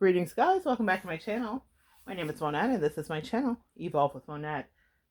Greetings, guys. Welcome back to my channel. My name is Monette, and this is my channel, Evolve with Monette.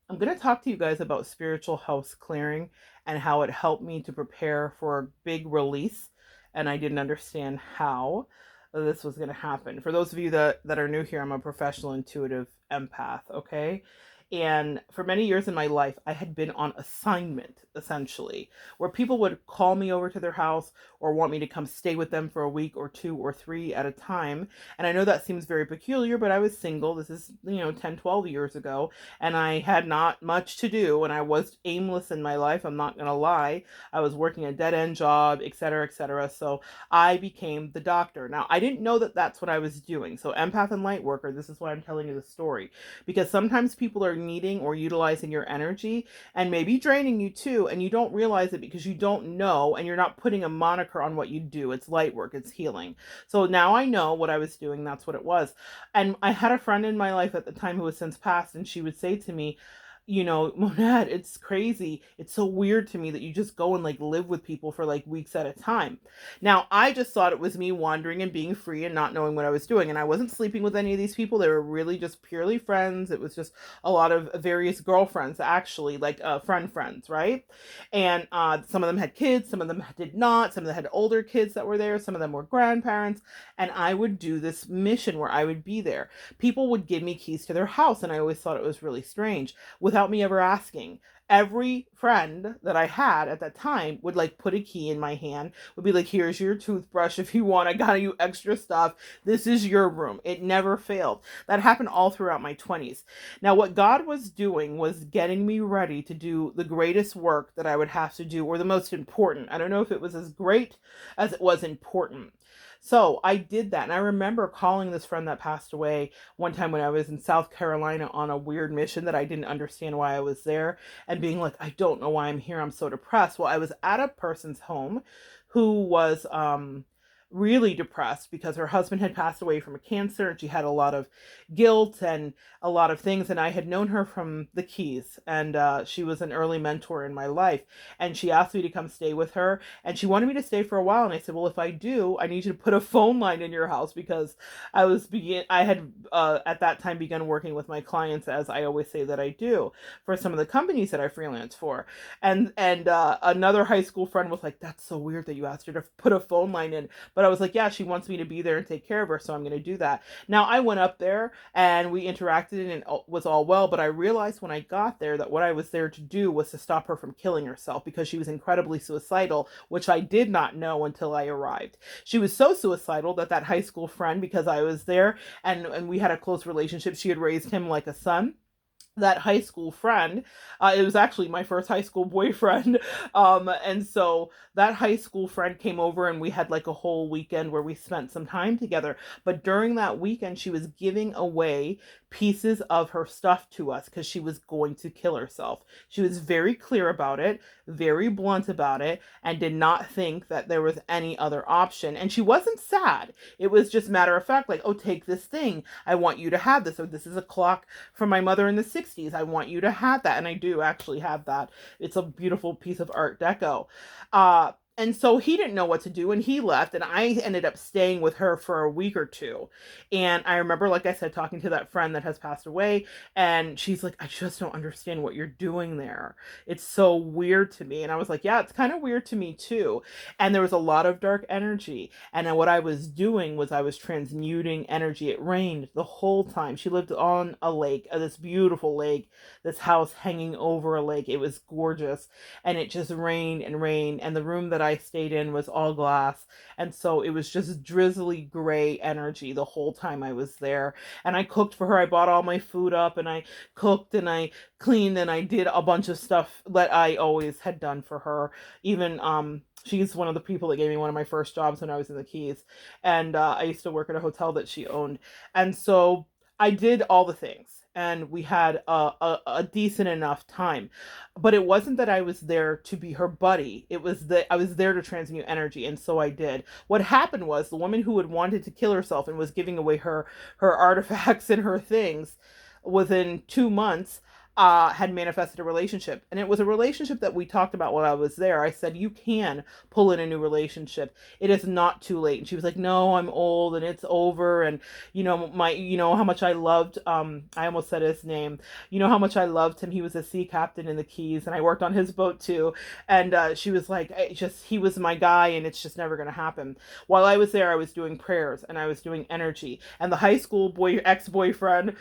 I'm going to talk to you guys about spiritual house clearing and how it helped me to prepare for a big release, and I didn't understand how this was going to happen. For those of you that are new here, I'm a professional intuitive empath, okay? And for many years in my life, I had been on assignment, essentially, where people would call me over to their house or want me to come stay with them for a week or two or three at a time. And I know that seems very peculiar, but I was single. This is, 10, 12 years ago. And I had not much to do. And I was aimless in my life. I'm not going to lie. I was working a dead end job, et cetera, et cetera. So I became the doctor. Now, I didn't know that that's what I was doing. So, empath and light worker, this is why I'm telling you the story. Because sometimes people are needing or utilizing your energy and maybe draining you too. And you don't realize it because you don't know and you're not putting a moniker on what you do. It's light work, it's healing. So now I know what I was doing. That's what it was. And I had a friend in my life at the time who has since passed, and she would say to me, Monette, it's crazy. It's so weird to me that you just go and like live with people for like weeks at a time. Now, I just thought it was me wandering and being free and not knowing what I was doing. And I wasn't sleeping with any of these people. They were really just purely friends. It was just a lot of various girlfriends, actually, like friends, right? And some of them had kids, some of them did not. Some of them had older kids that were there. Some of them were grandparents. And I would do this mission where I would be there. People would give me keys to their house. And I always thought it was really strange without me ever asking. Every friend that I had at that time would like put a key in my hand, would be like, here's your toothbrush if you want. I got you extra stuff. This is your room. It never failed. That happened all throughout my 20s. Now, what God was doing was getting me ready to do the greatest work that I would have to do, or the most important. I don't know if it was as great as it was important. So I did that. And I remember calling this friend that passed away one time when I was in South Carolina on a weird mission that I didn't understand why I was there, and being like, I don't know why I'm here. I'm so depressed. Well, I was at a person's home who was really depressed because her husband had passed away from a cancer, and she had a lot of guilt and a lot of things. And I had known her from the Keys, and she was an early mentor in my life. And she asked me to come stay with her, and she wanted me to stay for a while. And I said, well, if I do, I need you to put a phone line in your house, because I had at that time begun working with my clients, as I always say that I do, for some of the companies that I freelance for. And another high school friend was like, that's so weird that you asked her to put a phone line in. But I was like, yeah, she wants me to be there and take care of her, so I'm going to do that. Now, I went up there and we interacted and it was all well, but I realized when I got there that what I was there to do was to stop her from killing herself, because she was incredibly suicidal, which I did not know until I arrived. She was so suicidal that high school friend, because I was there and we had a close relationship, she had raised him like a son. That high school friend, it was actually my first high school boyfriend, and so that high school friend came over and we had like a whole weekend where we spent some time together. But during that weekend, she was giving away pieces of her stuff to us because she was going to kill herself. She was very clear about it, very blunt about it, and did not think that there was any other option. And she wasn't sad. It was just matter of fact, like, oh, take this thing. I want you to have this. Or this is a clock from my mother in the 60s. I want you to have that. And I do actually have that. It's a beautiful piece of Art Deco. And so he didn't know what to do, and he left, and I ended up staying with her for a week or two. And I remember, like I said, talking to that friend that has passed away, and she's like, I just don't understand what you're doing there. It's so weird to me. And I was like, yeah, it's kind of weird to me too. And there was a lot of dark energy. And then what I was doing was I was transmuting energy. It rained the whole time. She lived on a lake, this beautiful lake, this house hanging over a lake. It was gorgeous. And it just rained and rained. And the room that I stayed in was all glass. And so it was just drizzly gray energy the whole time I was there. And I cooked for her. I bought all my food up, and I cooked and I cleaned and I did a bunch of stuff that I always had done for her. Even, she's one of the people that gave me one of my first jobs when I was in the Keys. And I used to work at a hotel that she owned. And so I did all the things. And we had a decent enough time. But it wasn't that I was there to be her buddy. It was that I was there to transmute energy, and so I did. What happened was the woman who had wanted to kill herself and was giving away her artifacts and her things, within 2 months, had manifested a relationship. And it was a relationship that we talked about while I was there. I said, you can pull in a new relationship. It is not too late. And she was like, no, I'm old and it's over. And how much I loved, I almost said his name, how much I loved him. He was a sea captain in the Keys and I worked on his boat too. And she was like, he was my guy and it's just never going to happen. While I was there, I was doing prayers and I was doing energy. And the high school ex-boyfriend,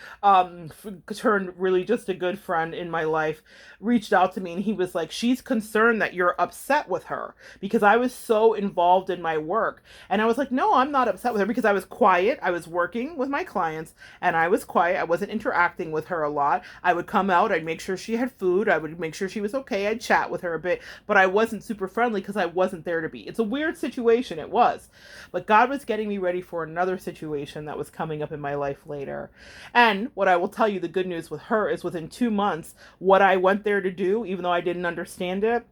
turned really just a good friend in my life, reached out to me and he was like, she's concerned that you're upset with her because I was so involved in my work. And I was like, no, I'm not upset with her because I was quiet. I was working with my clients and I was quiet. I wasn't interacting with her a lot. I would come out, I'd make sure she had food, I would make sure she was okay, I'd chat with her a bit, but I wasn't super friendly because I wasn't there to be. It's a weird situation, it was. But God was getting me ready for another situation that was coming up in my life later. And what I will tell you, the good news with her is within 2 months, what I went there to do, even though I didn't understand it,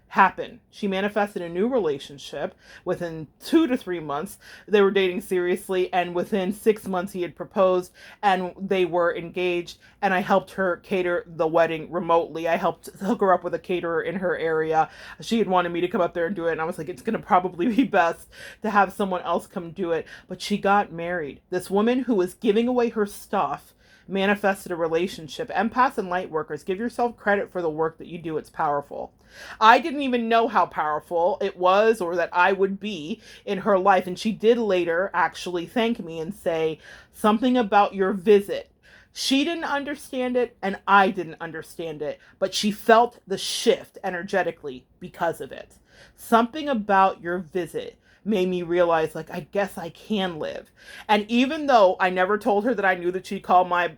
happened. She manifested a new relationship. Within 2 to 3 months, they were dating seriously, and within 6 months, he had proposed, and they were engaged. And I helped her cater the wedding remotely. I helped hook her up with a caterer in her area. She had wanted me to come up there and do it, and I was like, it's going to probably be best to have someone else come do it. But she got married. This woman who was giving away her stuff manifested a relationship. Empaths and light workers, give yourself credit for the work that you do. It's powerful. I didn't even know how powerful it was or that I would be in her life. And she did later actually thank me and say something about your visit. She didn't understand it and I didn't understand it, but she felt the shift energetically because of it. Something about your visit made me realize, like, I guess I can live. And even though I never told her that I knew that she called my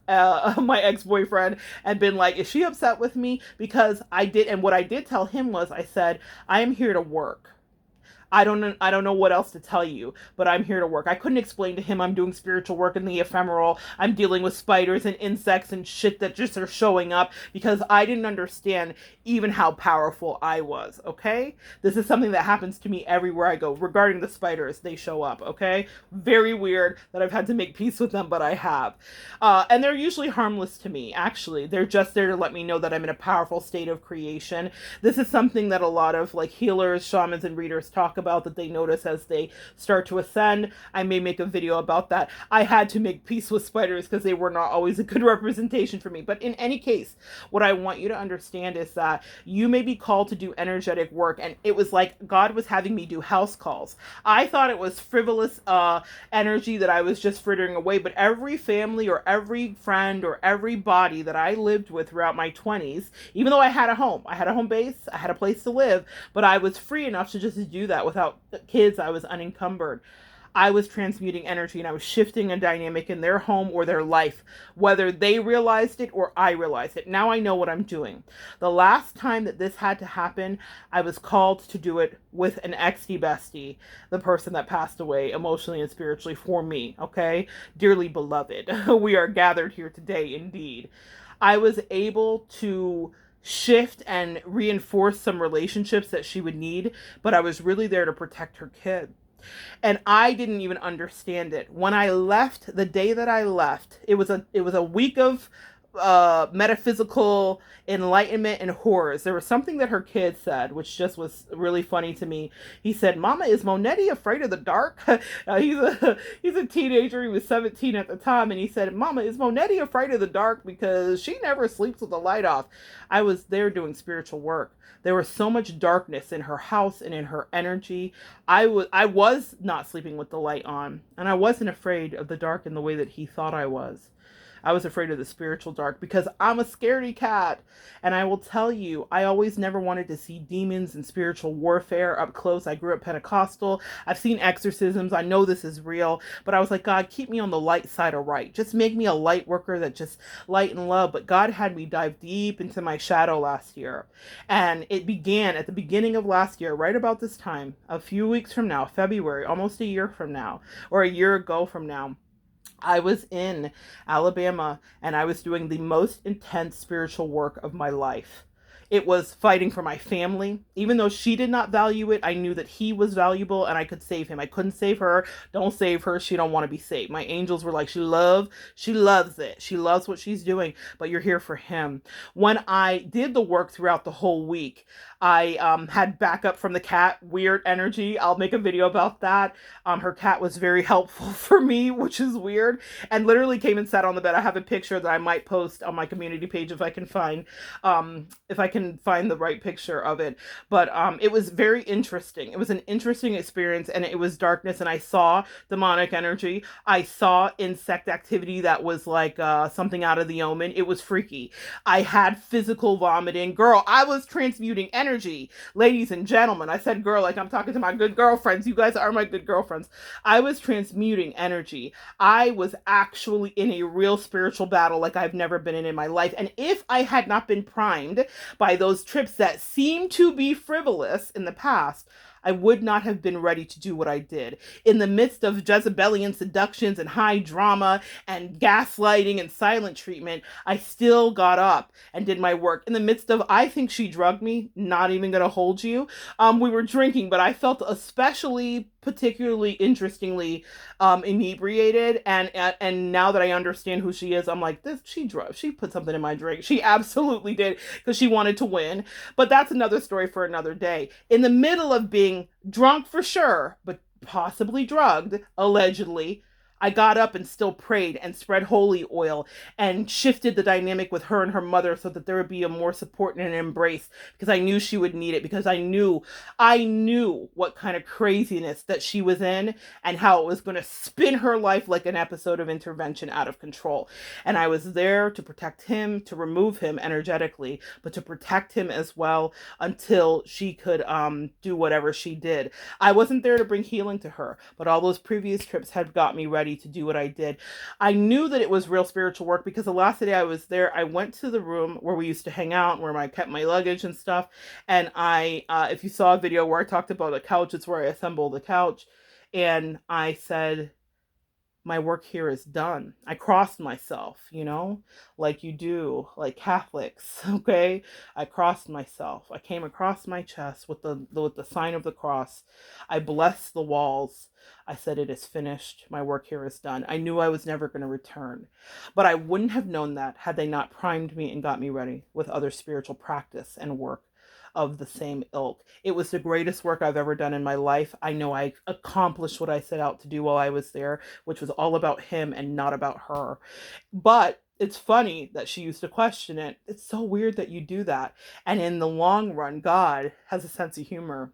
ex-boyfriend and been like, is she upset with me? Because I did. And what I did tell him was, I said, I am here to work. I don't know what else to tell you, but I'm here to work. I couldn't explain to him I'm doing spiritual work in the ephemeral. I'm dealing with spiders and insects and shit that just are showing up because I didn't understand even how powerful I was, okay? This is something that happens to me everywhere I go. Regarding the spiders, they show up, okay? Very weird that I've had to make peace with them, but I have. And they're usually harmless to me, actually. They're just there to let me know that I'm in a powerful state of creation. This is something that a lot of like healers, shamans, and readers talk about, that they notice as they start to ascend. I may make a video about that. I had to make peace with spiders because they were not always a good representation for me. But in any case, what I want you to understand is that you may be called to do energetic work. And it was like God was having me do house calls. I thought it was frivolous energy that I was just frittering away. But every family or every friend or everybody that I lived with throughout my 20s, even though I had a home base, I had a place to live, but I was free enough to just do that without kids. I was unencumbered. I was transmuting energy and I was shifting a dynamic in their home or their life, whether they realized it or I realized it. Now I know what I'm doing. The last time that this had to happen, I was called to do it with an ex-bestie bestie, the person that passed away emotionally and spiritually for me, okay? Dearly beloved, we are gathered here today indeed. I was able to shift and reinforce some relationships that she would need, but I was really there to protect her kid. And I didn't even understand it. When I left, the day that I left, it was a week of metaphysical enlightenment and horrors. There was something that her kid said, which just was really funny to me. He said, "Mama, is Monetti afraid of the dark?" He's a teenager. He was 17 at the time, and he said, "Mama, is Monetti afraid of the dark because she never sleeps with the light off?" I was there doing spiritual work. There was so much darkness in her house and in her energy. I was not sleeping with the light on, and I wasn't afraid of the dark in the way that he thought I was. I was afraid of the spiritual dark because I'm a scaredy cat. And I will tell you, I always never wanted to see demons and spiritual warfare up close. I grew up Pentecostal. I've seen exorcisms. I know this is real. But I was like, God, keep me on the light side of right. Just make me a light worker that just light and love. But God had me dive deep into my shadow last year. And it began at the beginning of last year, right about this time, a few weeks from now, February, almost a year from now, or a year ago from now. I was in Alabama and I was doing the most intense spiritual work of my life. It was fighting for my family. Even though she did not value it, I knew that he was valuable and I could save him. I couldn't save her. Don't save her. She don't want to be saved. My angels were like, she loves it. She loves what she's doing, but you're here for him. When I did the work throughout the whole week, I had backup from the cat, weird energy. I'll make a video about that. Her cat was very helpful for me, which is weird, and literally came and sat on the bed. I have a picture that I might post on my community page if I can find the right picture of it. But it was very interesting. It was an interesting experience, and it was darkness, and I saw demonic energy. I saw insect activity that was like something out of the Omen. It was freaky. I had physical vomiting. Girl, I was transmuting energy. Ladies and gentlemen, I said girl like I'm talking to my good girlfriends. You guys are my good girlfriends. I was transmuting energy. I was actually in a real spiritual battle like I've never been in my life. And if I had not been primed by those trips that seemed to be frivolous in the past, I would not have been ready to do what I did. In the midst of Jezebelian seductions and high drama and gaslighting and silent treatment, I still got up and did my work. In the midst of, I think she drugged me, not even gonna hold you. We were drinking, but I felt especially particularly interestingly inebriated, and now that I understand who she is, I'm like, this she put something in my drink. She absolutely did, because she wanted to win. But that's another story for another day. In the middle of being drunk for sure, but possibly drugged, allegedly, I got up and still prayed and spread holy oil and shifted the dynamic with her and her mother so that there would be a more support and an embrace, because I knew she would need it, because I knew what kind of craziness that she was in and how it was going to spin her life like an episode of Intervention out of control. And I was there to protect him, to remove him energetically, but to protect him as well until she could do whatever she did. I wasn't there to bring healing to her, but all those previous trips had got me ready to do what I did. I knew that it was real spiritual work because the last day I was there, I went to the room where we used to hang out, where I kept my luggage and stuff. And if you saw a video where I talked about a couch, it's where I assembled the couch. And I said, my work here is done. I crossed myself, like you do, like Catholics, okay? I crossed myself. I came across my chest with the sign of the cross. I blessed the walls. I said, it is finished. My work here is done. I knew I was never going to return. But I wouldn't have known that had they not primed me and got me ready with other spiritual practice and work of the same ilk. It was the greatest work I've ever done in my life. I know I accomplished what I set out to do while I was there, which was all about him and not about her. But it's funny that she used to question it. It's so weird that you do that. And in the long run, God has a sense of humor.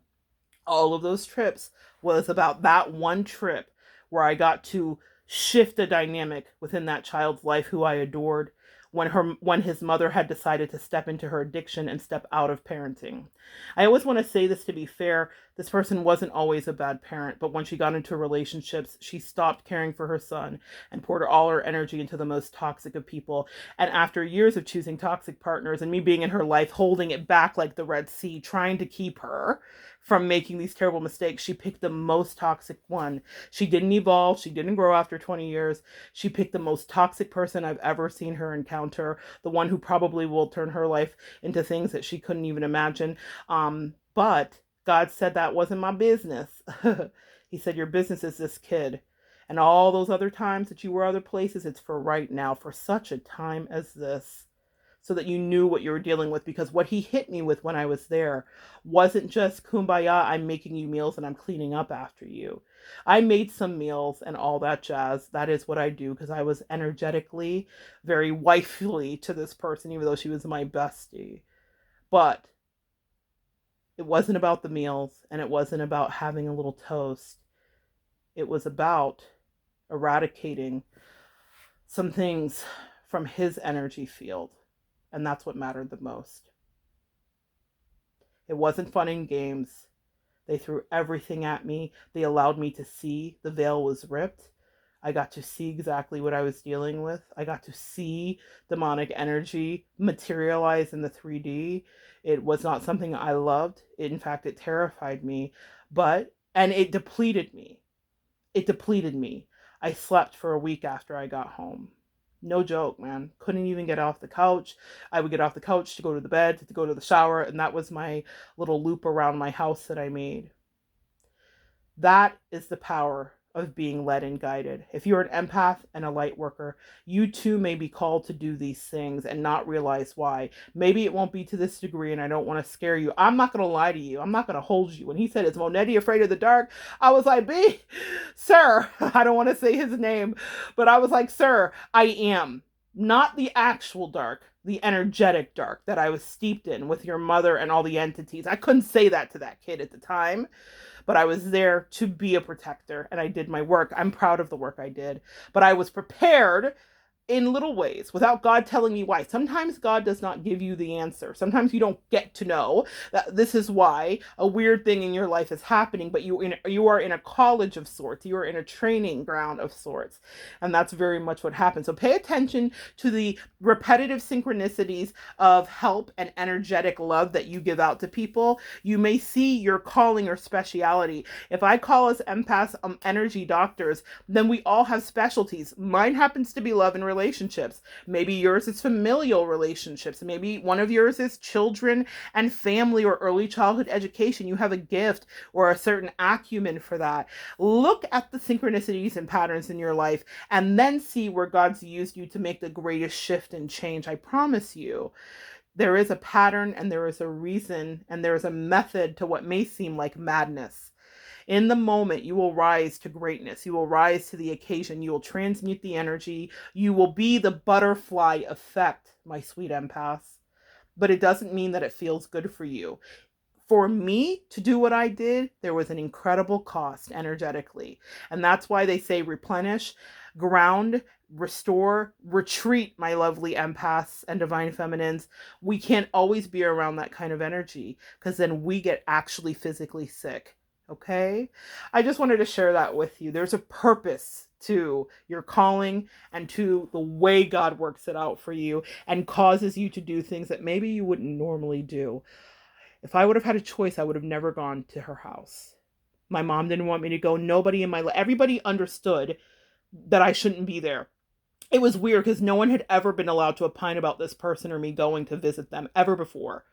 All of those trips was about that one trip where I got to shift the dynamic within that child's life who I adored, when his mother had decided to step into her addiction and step out of parenting. I always want to say this to be fair. This person wasn't always a bad parent, but when she got into relationships, she stopped caring for her son and poured all her energy into the most toxic of people. And after years of choosing toxic partners and me being in her life, holding it back like the Red Sea, trying to keep her from making these terrible mistakes, she picked the most toxic one. She didn't evolve. She didn't grow after 20 years. She picked the most toxic person I've ever seen her encounter, the one who probably will turn her life into things that she couldn't even imagine. But God said that wasn't my business. He said, your business is this kid. And all those other times that you were other places, it's for right now, for such a time as this, so that you knew what you were dealing with. Because what he hit me with when I was there wasn't just kumbaya, I'm making you meals and I'm cleaning up after you. I made some meals and all that jazz. That is what I do, because I was energetically very wifely to this person, even though she was my bestie. But it wasn't about the meals, and it wasn't about having a little toast. It was about eradicating some things from his energy field. And that's what mattered the most. It wasn't fun and games. They threw everything at me. They allowed me to see the veil was ripped. I got to see exactly what I was dealing with. I got to see demonic energy materialize in the 3D. It was not something I loved. In fact, it terrified me. And it depleted me. It depleted me. I slept for a week after I got home. No joke, man. Couldn't even get off the couch. I would get off the couch to go to the bed, to go to the shower, and that was my little loop around my house that I made. That is the power of being led and guided. If you're an empath and a light worker, you too may be called to do these things and not realize why. Maybe it won't be to this degree, and I don't want to scare you. I'm not going to lie to you. I'm not going to hold you. When he said, "Is Monetti afraid of the dark?" I was like, "B, sir," I don't want to say his name, but I was like, "Sir, I am." Not the actual dark, the energetic dark that I was steeped in with your mother and all the entities. I couldn't say that to that kid at the time, but I was there to be a protector, and I did my work. I'm proud of the work I did, but I was prepared in little ways without God telling me why. Sometimes God does not give you the answer. Sometimes you don't get to know that this is why a weird thing in your life is happening, but you are in a college of sorts. You are in a training ground of sorts. And that's very much what happens. So pay attention to the repetitive synchronicities of help and energetic love that you give out to people. You may see your calling or speciality. If I call us empaths energy doctors, then we all have specialties. Mine happens to be love and relationships. Maybe yours is familial relationships. Maybe one of yours is children and family or early childhood education. You have a gift or a certain acumen for that. Look at the synchronicities and patterns in your life and then see where God's used you to make the greatest shift and change. I promise you, there is a pattern and there is a reason and there is a method to what may seem like madness. In the moment, you will rise to greatness. You will rise to the occasion. You will transmute the energy. You will be the butterfly effect, my sweet empaths. But it doesn't mean that it feels good for you. For me to do what I did, there was an incredible cost energetically. And that's why they say replenish, ground, restore, retreat, my lovely empaths and divine feminines. We can't always be around that kind of energy because then we get actually physically sick. Okay? I just wanted to share that with you. There's a purpose to your calling and to the way God works it out for you and causes you to do things that maybe you wouldn't normally do. If I would have had a choice, I would have never gone to her house. My mom didn't want me to go. Nobody in my life, everybody understood that I shouldn't be there. It was weird because no one had ever been allowed to opine about this person or me going to visit them ever before.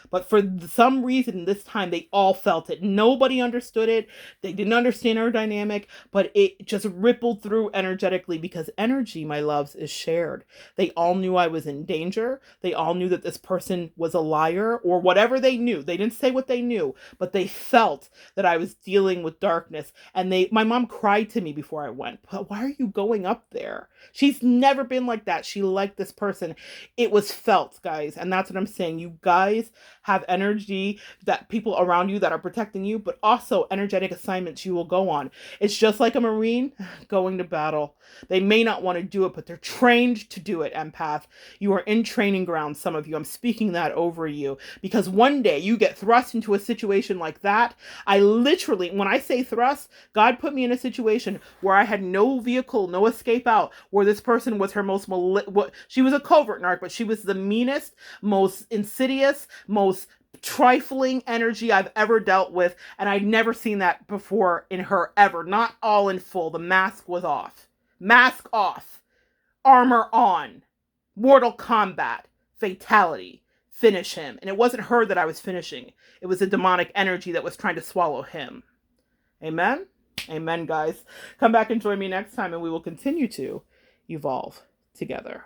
But for some reason, this time they all felt it. Nobody understood it. They didn't understand our dynamic, but it just rippled through energetically because energy, my loves, is shared. They all knew I was in danger. They all knew that this person was a liar or whatever they knew. They didn't say what they knew, but they felt that I was dealing with darkness. And my mom cried to me before I went, "But why are you going up there?" She's never been like that. She liked this person. It was felt, guys. And that's what I'm saying. You guys have energy that people around you that are protecting you, but also energetic assignments you will go on. It's just like a Marine going to battle. They may not want to do it, but they're trained to do it, empath. You are in training grounds, some of you. I'm speaking that over you because one day you get thrust into a situation like that. I literally, when I say thrust, God put me in a situation where I had no vehicle, no escape out, where this person was her most, she was a covert narc, but she was the meanest, most insidious, most trifling energy I've ever dealt with. And I'd never seen that before in her ever. Not all in full. The mask was off. Mask off. Armor on. Mortal Kombat. Fatality. Finish him. And it wasn't her that I was finishing. It was a demonic energy that was trying to swallow him. Amen? Amen, guys. Come back and join me next time and we will continue to evolve together.